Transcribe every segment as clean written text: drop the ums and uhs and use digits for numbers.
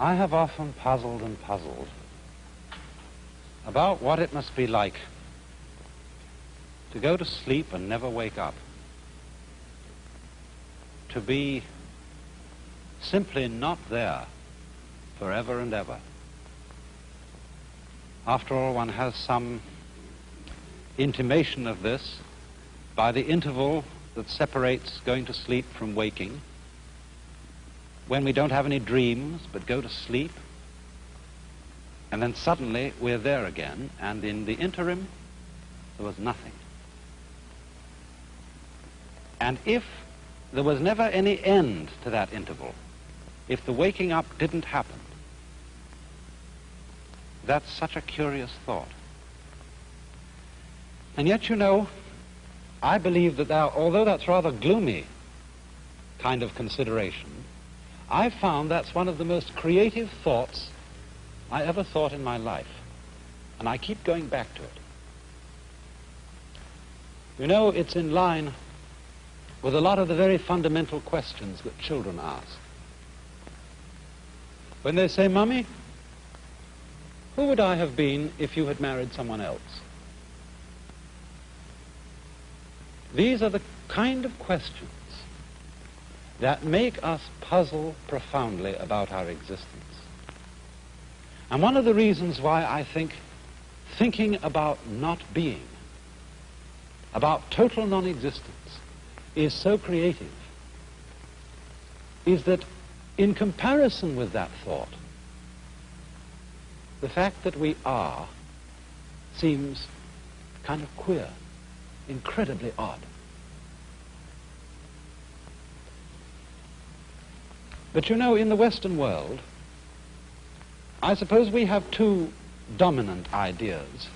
I have often puzzled and puzzled about what it must be like to go to sleep and never wake up, to be simply not there forever and ever. After all, one has some intimation of this by the interval that separates going to sleep from waking, when we don't have any dreams but go to sleep, and then suddenly we're there again, and in the interim there was nothing. And if there was never any end to that interval, if the waking up didn't happen, that's such a curious thought. And yet, you know, I believe that although that's rather gloomy kind of consideration, I've found that's one of the most creative thoughts I ever thought in my life. And I keep going back to it. You know, it's in line with a lot of the very fundamental questions that children ask. When they say, "Mummy, who would I have been if you had married someone else?" These are the kind of questions that make us puzzle profoundly about our existence. And one of the reasons why I think thinking about not being, about total non-existence, is so creative, is that in comparison with that thought, the fact that we are seems kind of queer, incredibly odd. But you know, in the Western world, I suppose we have two dominant ideas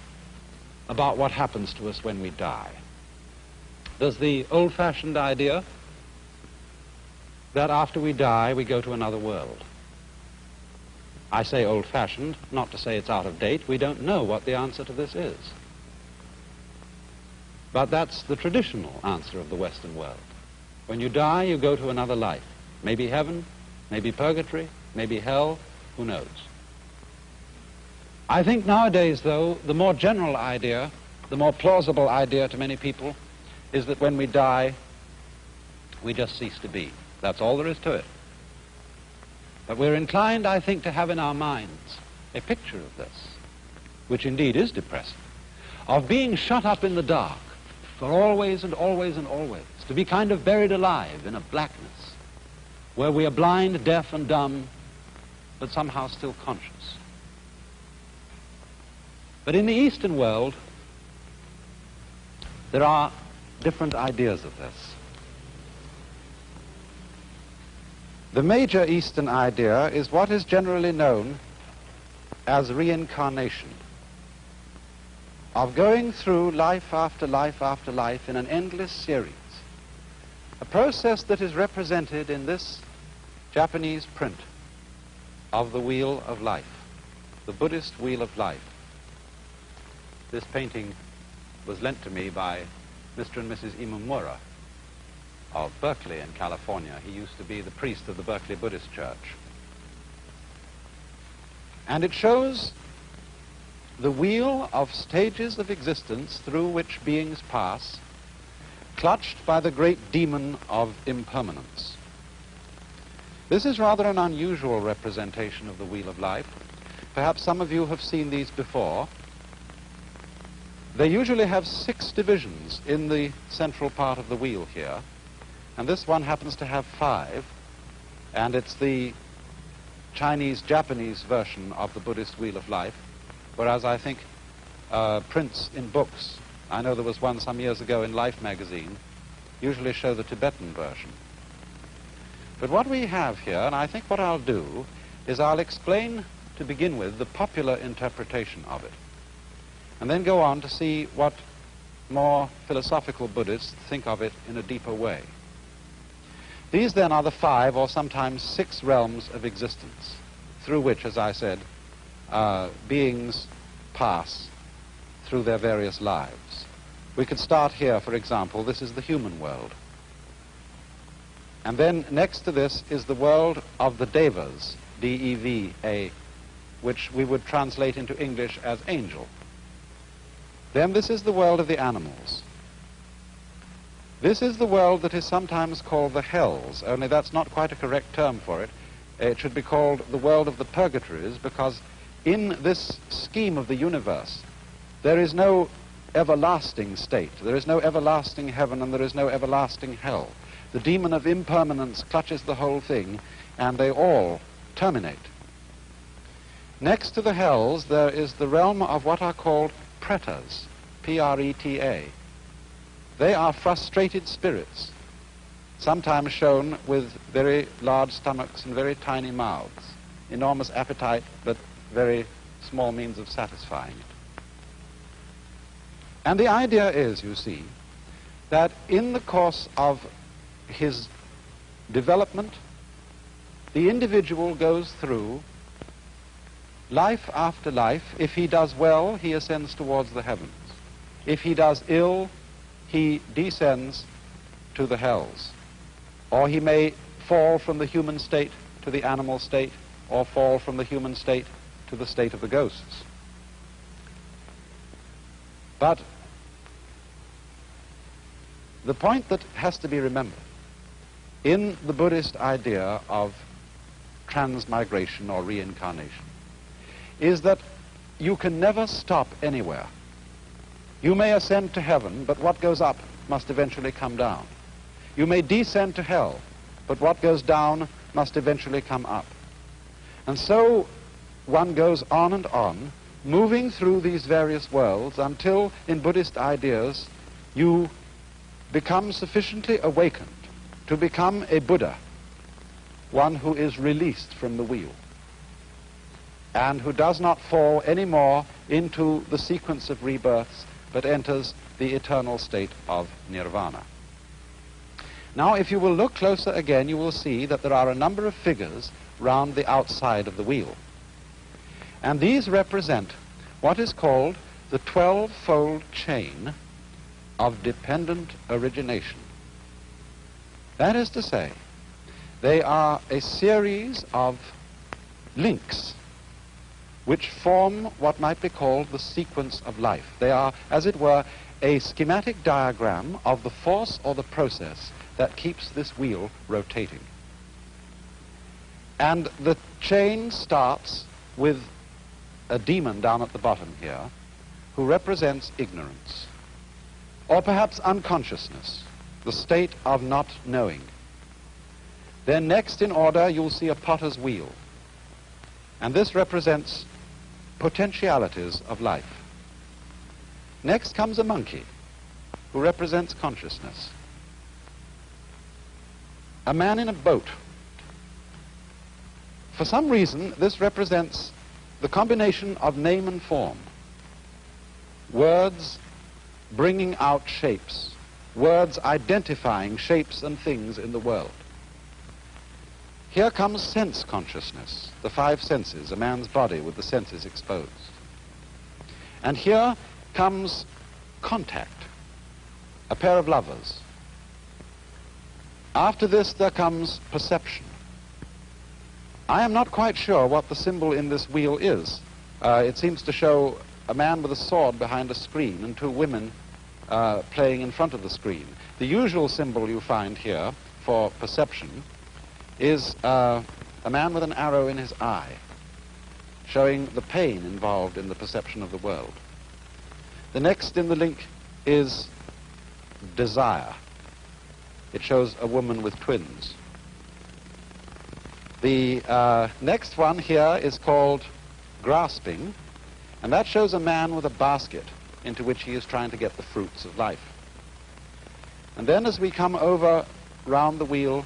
about what happens to us when we die. There's the old-fashioned idea that after we die, we go to another world. I say old-fashioned, not to say it's out of date. We don't know what the answer to this is. But that's the traditional answer of the Western world. When you die, you go to another life. Maybe heaven, maybe purgatory, maybe hell, who knows? I think nowadays, though, the more general idea, the more plausible idea to many people, is that when we die, we just cease to be. That's all there is to it. But we're inclined, I think, to have in our minds a picture of this, which indeed is depressing, of being shut up in the dark for always and always and always, to be kind of buried alive in a blackness where we are blind, deaf, and dumb, but somehow still conscious. But in the Eastern world, there are different ideas of this. The major Eastern idea is what is generally known as reincarnation, of going through life after life after life in an endless series, a process that is represented in this Japanese print of the Wheel of Life, the Buddhist Wheel of Life. This painting was lent to me by Mr. and Mrs. Imamura of Berkeley in California. He used to be the priest of the Berkeley Buddhist Church. And it shows the wheel of stages of existence through which beings pass, clutched by the great demon of impermanence. This is rather an unusual representation of the Wheel of Life. Perhaps some of you have seen these before. They usually have 6 divisions in the central part of the wheel here, and this one happens to have 5, and it's the Chinese-Japanese version of the Buddhist Wheel of Life, whereas I think prints in books, I know there was one some years ago in Life magazine, usually show the Tibetan version. But what we have here, and I think what I'll do, is I'll explain to begin with the popular interpretation of it, and then go on to see what more philosophical Buddhists think of it in a deeper way. These then are the 5 or sometimes 6 realms of existence through which, as I said, beings pass through their various lives. We could start here, for example. This is the human world. And then next to this is the world of the Devas. D-E-V-A, which we would translate into English as angel. Then this is the world of the animals. This is the world that is sometimes called the hells, only that's not quite a correct term for it. It should be called the world of the purgatories, because in this scheme of the universe, there is no everlasting state. There is no everlasting heaven and there is no everlasting hell. The demon of impermanence clutches the whole thing, and they all terminate. Next to the hells, there is the realm of what are called pretas, P-R-E-T-A. They are frustrated spirits, sometimes shown with very large stomachs and very tiny mouths, enormous appetite, but very small means of satisfying it. And the idea is, you see, that in the course of his development, the individual goes through life after life. If he does well, he ascends towards the heavens. If he does ill, he descends to the hells. Or he may fall from the human state to the animal state, or fall from the human state to the state of the ghosts. But the point that has to be remembered in the Buddhist idea of transmigration or reincarnation is that you can never stop anywhere. You may ascend to heaven, but what goes up must eventually come down. You may descend to hell, but what goes down must eventually come up. And so one goes on and on, moving through these various worlds until, in Buddhist ideas, you become sufficiently awakened to become a Buddha, one who is released from the wheel, and who does not fall anymore into the sequence of rebirths, but enters the eternal state of nirvana. Now, if you will look closer again, you will see that there are a number of figures round the outside of the wheel. And these represent what is called the 12-fold chain of dependent origination. That is to say, they are a series of links which form what might be called the sequence of life. They are, as it were, a schematic diagram of the force or the process that keeps this wheel rotating. And the chain starts with a demon down at the bottom here who represents ignorance, or perhaps unconsciousness, the state of not knowing. Then next in order you'll see a potter's wheel, and this represents potentialities of life. Next comes a monkey who represents consciousness. A man in a boat. For some reason, this represents the combination of name and form. Words bringing out shapes. Words identifying shapes and things in the world. Here comes sense consciousness, the five senses, a man's body with the senses exposed. And here comes contact, a pair of lovers. After this there comes perception. I am not quite sure what the symbol in this wheel is. It seems to show a man with a sword behind a screen and two women playing in front of the screen. The usual symbol you find here for perception is a man with an arrow in his eye, showing the pain involved in the perception of the world. The next in the link is desire. It shows a woman with twins. The next one here is called grasping, and that shows a man with a basket into which he is trying to get the fruits of life. And then as we come over round the wheel,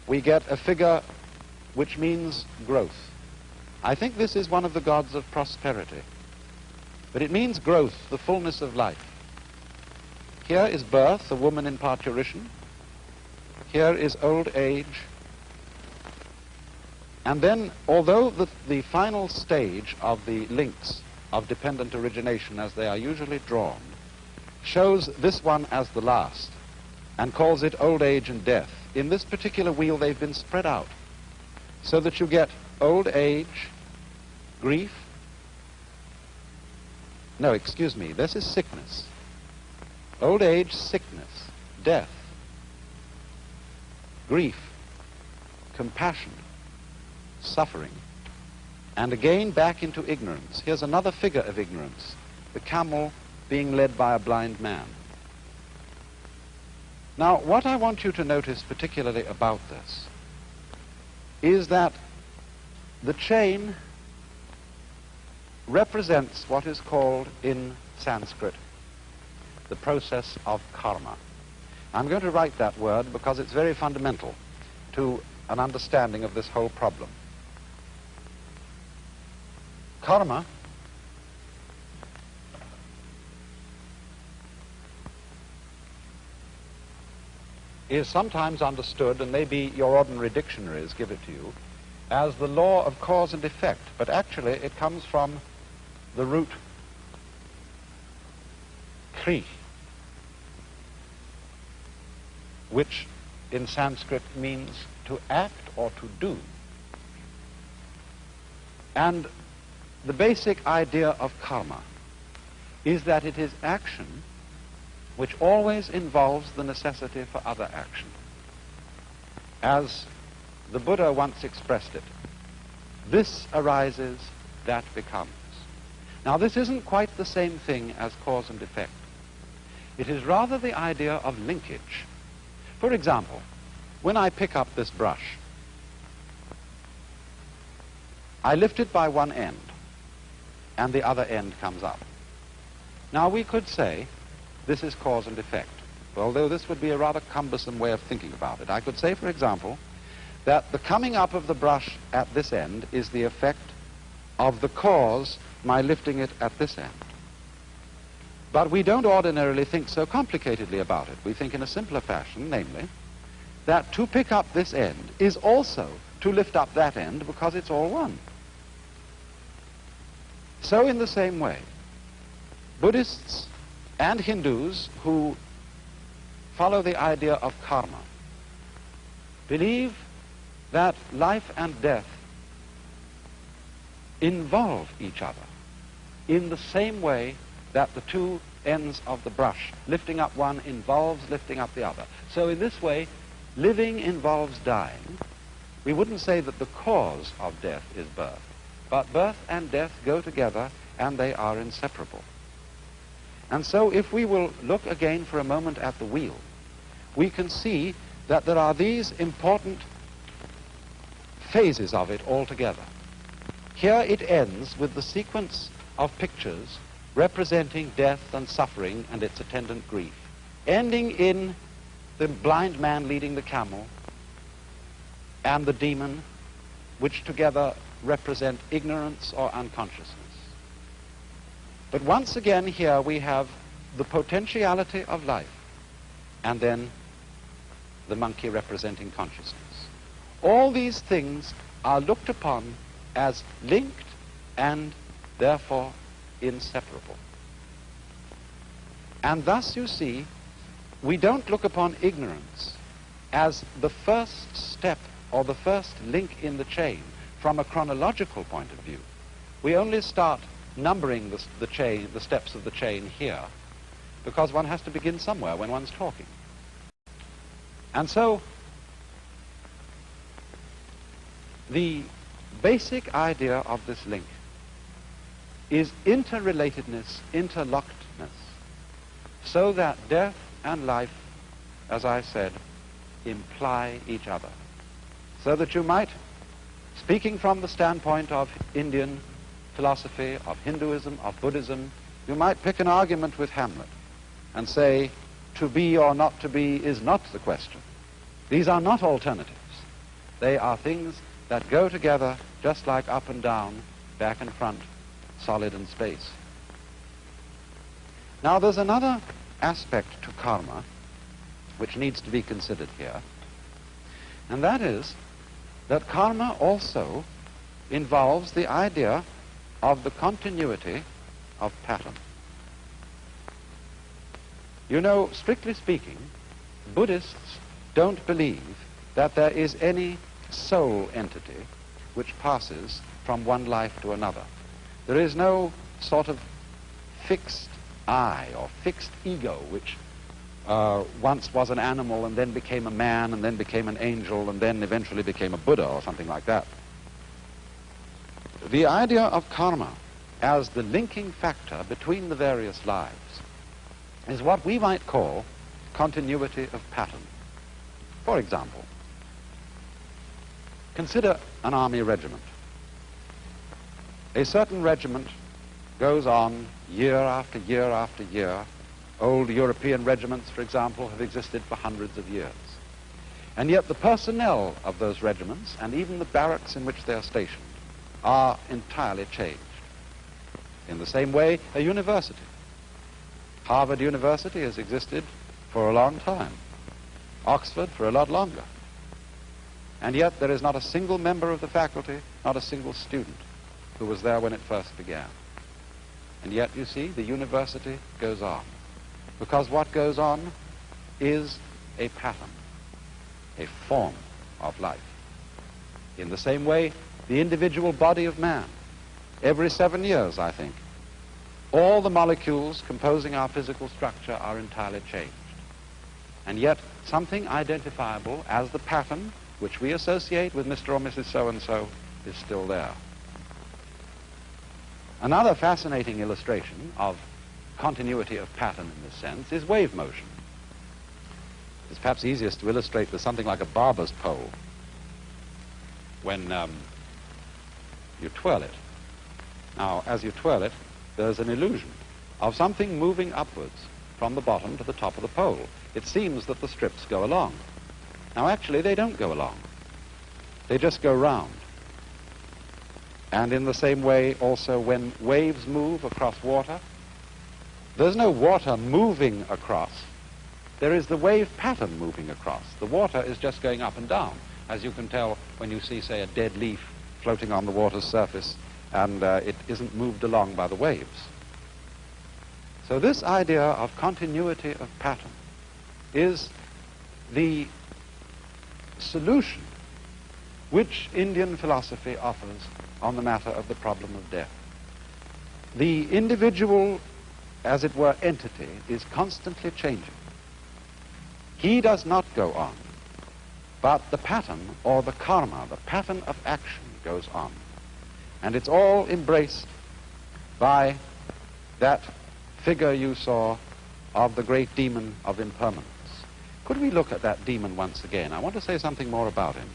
we get a figure which means growth. I think this is one of the gods of prosperity, but it means growth, the fullness of life. Here is birth, a woman in parturition. Here is old age. And then, although the final stage of the links of dependent origination, as they are usually drawn, shows this one as the last and calls it old age and death, in this particular wheel they've been spread out so that you get old age, grief. No, excuse me, this is sickness. Old age, sickness, death, grief, compassion, suffering, and again back into ignorance. Here's another figure of ignorance, the camel being led by a blind man. Now, what I want you to notice particularly about this is that the chain represents what is called in Sanskrit the process of karma. I'm going to write that word because it's very fundamental to an understanding of this whole problem. Karma is sometimes understood, and maybe your ordinary dictionaries give it to you, as the law of cause and effect, but actually it comes from the root kri, which in Sanskrit means to act or to do. And the basic idea of karma is that it is action which always involves the necessity for other action. As the Buddha once expressed it, this arises, that becomes. Now, this isn't quite the same thing as cause and effect. It is rather the idea of linkage. For example, when I pick up this brush, I lift it by one end, and the other end comes up. Now, we could say this is cause and effect, although this would be a rather cumbersome way of thinking about it. I could say, for example, that the coming up of the brush at this end is the effect of the cause, my lifting it at this end. But we don't ordinarily think so complicatedly about it. We think in a simpler fashion, namely, that to pick up this end is also to lift up that end because it's all one. So in the same way, Buddhists and Hindus who follow the idea of karma believe that life and death involve each other in the same way that the two ends of the brush, lifting up one involves lifting up the other. So in this way, living involves dying. We wouldn't say that the cause of death is birth, but birth and death go together and they are inseparable. And so if we will look again for a moment at the wheel, we can see that there are these important phases of it altogether. Here it ends with the sequence of pictures representing death and suffering and its attendant grief, ending in the blind man leading the camel and the demon, which together represent ignorance or unconsciousness. But once again here we have the potentiality of life and then the monkey representing consciousness. All these things are looked upon as linked and therefore inseparable. And thus, you see, we don't look upon ignorance as the first step or the first link in the chain from a chronological point of view. We only start numbering the steps of the chain here because one has to begin somewhere when one's talking. And so the basic idea of this link is interrelatedness, interlockedness, so that death and life, as I said, imply each other. So that you might, speaking from the standpoint of Indian philosophy, of Hinduism, of Buddhism, you might pick an argument with Hamlet and say, to be or not to be is not the question. These are not alternatives. They are things that go together just like up and down, back and front, solid and space. Now there's another aspect to karma which needs to be considered here, and that is that karma also involves the idea of the continuity of pattern. You know, strictly speaking, Buddhists don't believe that there is any soul entity which passes from one life to another. There is no sort of fixed I or fixed ego which once was an animal and then became a man and then became an angel and then eventually became a Buddha or something like that. The idea of karma as the linking factor between the various lives is what we might call continuity of pattern. For example, consider an army regiment. A certain regiment goes on year after year after year. Old European regiments, for example, have existed for hundreds of years. And yet the personnel of those regiments, and even the barracks in which they are stationed, are entirely changed. In the same way, a university. Harvard University has existed for a long time. Oxford for a lot longer. And yet there is not a single member of the faculty, not a single student, who was there when it first began. And yet, you see, the university goes on. Because what goes on is a pattern, a form of life. In the same way, the individual body of man, every 7 years, I think, all the molecules composing our physical structure are entirely changed. And yet, something identifiable as the pattern which we associate with Mr. or Mrs. So-and-so is still there. Another fascinating illustration of continuity of pattern in this sense is wave motion. It's perhaps easiest to illustrate with something like a barber's pole. When you twirl it. Now, as you twirl it, there's an illusion of something moving upwards from the bottom to the top of the pole. It seems that the strips go along. Now, actually, they don't go along. They just go round. And in the same way, also, when waves move across water, there's no water moving across. There is the wave pattern moving across. The water is just going up and down, as you can tell when you see, say, a dead leaf floating on the water's surface, and it isn't moved along by the waves. So this idea of continuity of pattern is the solution which Indian philosophy offers on the matter of the problem of death. The individual, as it were, entity is constantly changing. He does not go on, but the pattern or the karma, the pattern of action, goes on. And it's all embraced by that figure you saw of the great demon of impermanence. Could we look at that demon once again? I want to say something more about him.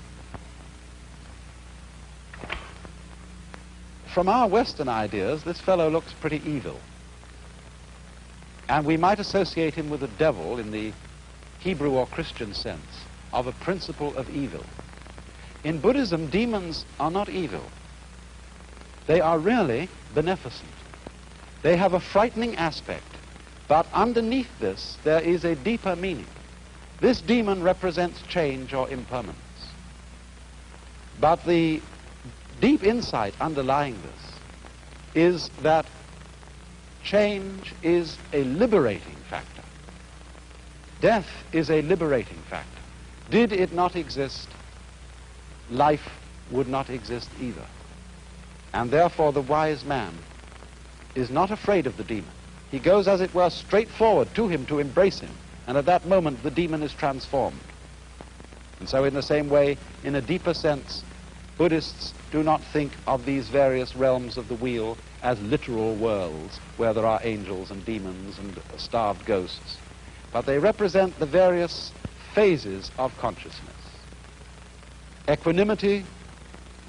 From our Western ideas, this fellow looks pretty evil. And we might associate him with the devil in the Hebrew or Christian sense of a principle of evil. In Buddhism, demons are not evil. They are really beneficent. They have a frightening aspect, but underneath this there is a deeper meaning. This demon represents change or impermanence. But the deep insight underlying this is that change is a liberating factor. Death is a liberating factor. Did it not exist, life would not exist either. And therefore the wise man is not afraid of the demon. He goes, as it were, straight forward to him to embrace him. And at that moment the demon is transformed. And so in the same way, in a deeper sense, Buddhists do not think of these various realms of the wheel as literal worlds where there are angels and demons and starved ghosts, but they represent the various phases of consciousness. Equanimity,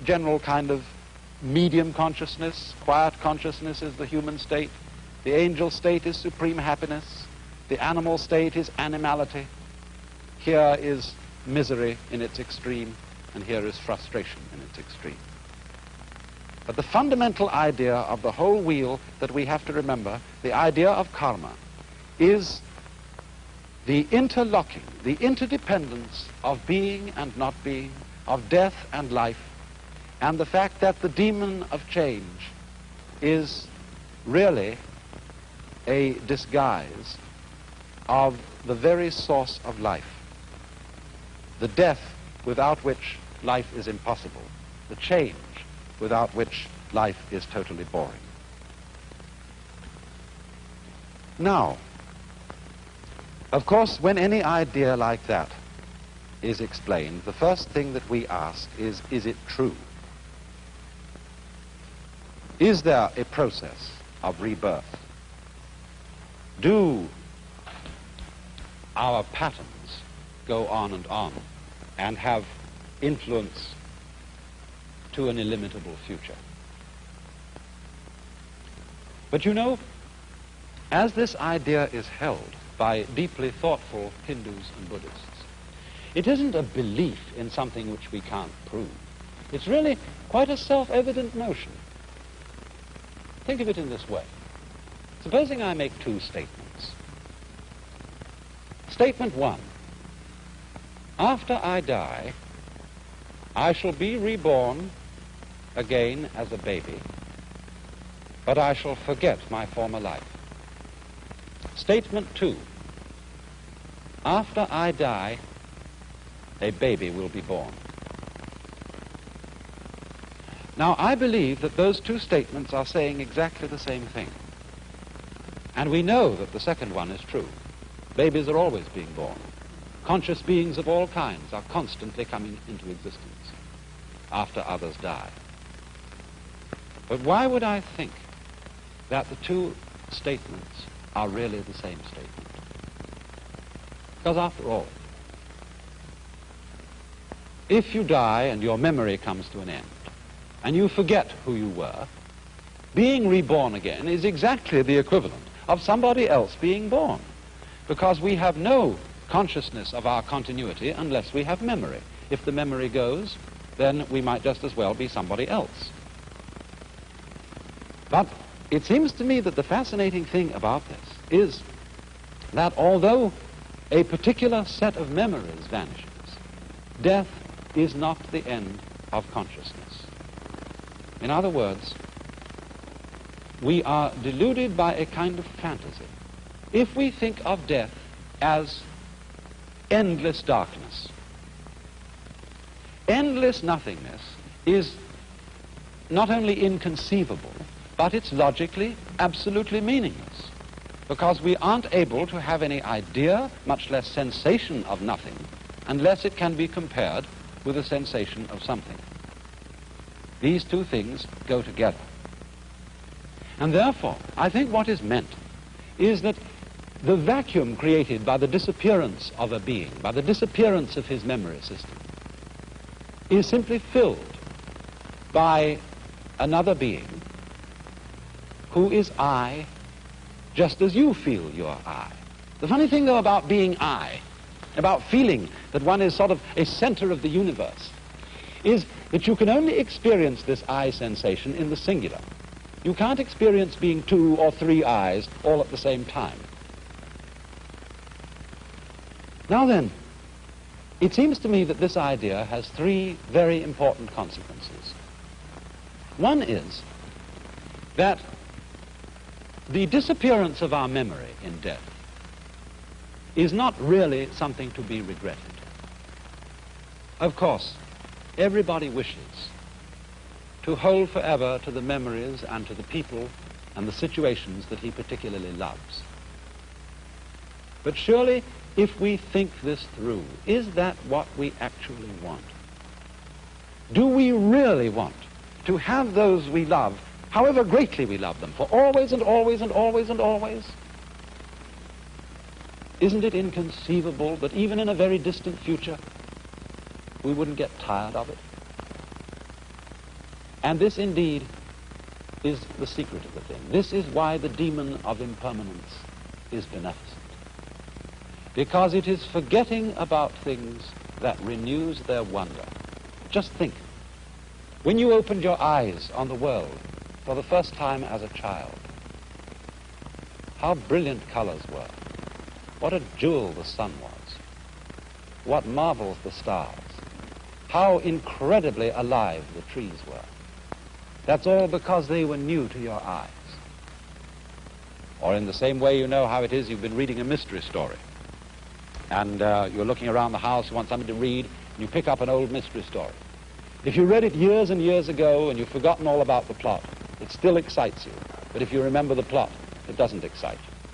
general kind of medium consciousness. Quiet consciousness is the human state. The angel state is supreme happiness. The animal state is animality. Here is misery in its extreme, and here is frustration in its extreme. But the fundamental idea of the whole wheel that we have to remember, the idea of karma, is the interlocking, the interdependence of being and not being, of death and life, and the fact that the demon of change is really a disguise of the very source of life, the death without which life is impossible, the change without which life is totally boring. Now, of course, when any idea like that is explained, the first thing that we ask is it true? Is there a process of rebirth? Do our patterns go on and have influence to an illimitable future? But you know, as this idea is held by deeply thoughtful Hindus and Buddhists, it isn't a belief in something which we can't prove. It's really quite a self-evident notion. Think of it in this way. Supposing I make two statements. Statement one: after I die, I shall be reborn again as a baby, but I shall forget my former life. Statement two: after I die, a baby will be born. Now, I believe that those two statements are saying exactly the same thing. And we know that the second one is true. Babies are always being born. Conscious beings of all kinds are constantly coming into existence after others die. But why would I think that the two statements are really the same statement? Because after all, if you die and your memory comes to an end, and you forget who you were, being reborn again is exactly the equivalent of somebody else being born, because we have no consciousness of our continuity unless we have memory. If the memory goes, then we might just as well be somebody else. But it seems to me that the fascinating thing about this is that although a particular set of memories vanishes, death is not the end of consciousness. In other words, we are deluded by a kind of fantasy if we think of death as endless darkness. Endless nothingness is not only inconceivable, but it's logically absolutely meaningless, because we aren't able to have any idea, much less sensation of nothing, unless it can be compared with a sensation of something. These two things go together. And therefore, I think what is meant is that the vacuum created by the disappearance of a being, by the disappearance of his memory system, is simply filled by another being who is I, just as you feel you're I. The funny thing, though, about being I, about feeling that one is sort of a center of the universe, is that you can only experience this I sensation in the singular. You can't experience being two or three I's all at the same time. Now then, it seems to me that this idea has three very important consequences. One is that the disappearance of our memory in death is not really something to be regretted. Of course, everybody wishes to hold forever to the memories and to the people and the situations that he particularly loves. But surely, if we think this through, is that what we actually want? Do we really want to have those we love, however greatly we love them, for always and always and always and always? Isn't it inconceivable that even in a very distant future, we wouldn't get tired of it? And this indeed is the secret of the thing. This is why the demon of impermanence is beneficent. Because it is forgetting about things that renews their wonder. Just think, when you opened your eyes on the world for the first time as a child, how brilliant colors were. What a jewel the sun was. What marvels the stars. How incredibly alive the trees were. That's all because they were new to your eyes. Or in the same way, you know how it is, you've been reading a mystery story. And you're looking around the house, you want something to read, and you pick up an old mystery story. If you read it years and years ago and you've forgotten all about the plot, it still excites you. But if you remember the plot, it doesn't excite you.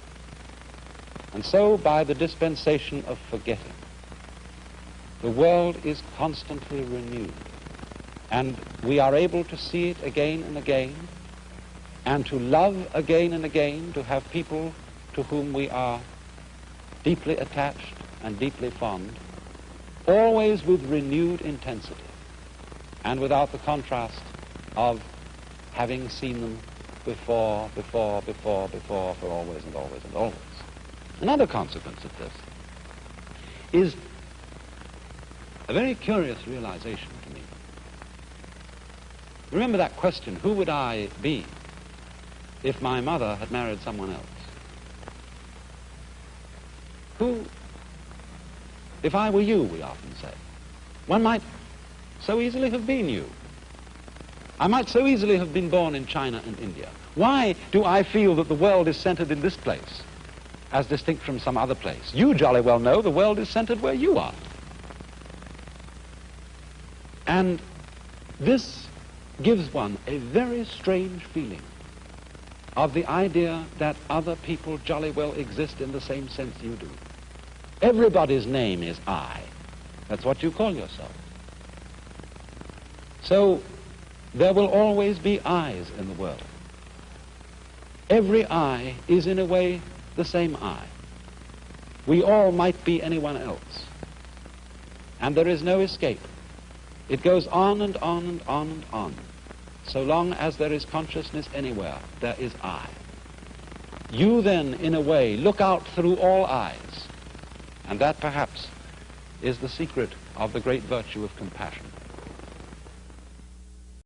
And so, by the dispensation of forgetting, the world is constantly renewed. And we are able to see it again and again, and to love again and again, to have people to whom we are deeply attached and deeply fond, always with renewed intensity, and without the contrast of having seen them before, for always and always and always. Another consequence of this is a very curious realization to me. Remember that question, who would I be if my mother had married someone else? Who, if I were you, we often say. One might so easily have been you. I might so easily have been born in China and India. Why do I feel that the world is centered in this place, as distinct from some other place? You jolly well know the world is centered where you are. And this gives one a very strange feeling of the idea that other people jolly well exist in the same sense you do. Everybody's name is I. That's what you call yourself. So there will always be I's in the world. Every I is in a way the same I. We all might be anyone else. And there is no escape. It goes on and on and on and on. So long as there is consciousness anywhere, there is I. You then, in a way, look out through all eyes. And that, perhaps, is the secret of the great virtue of compassion.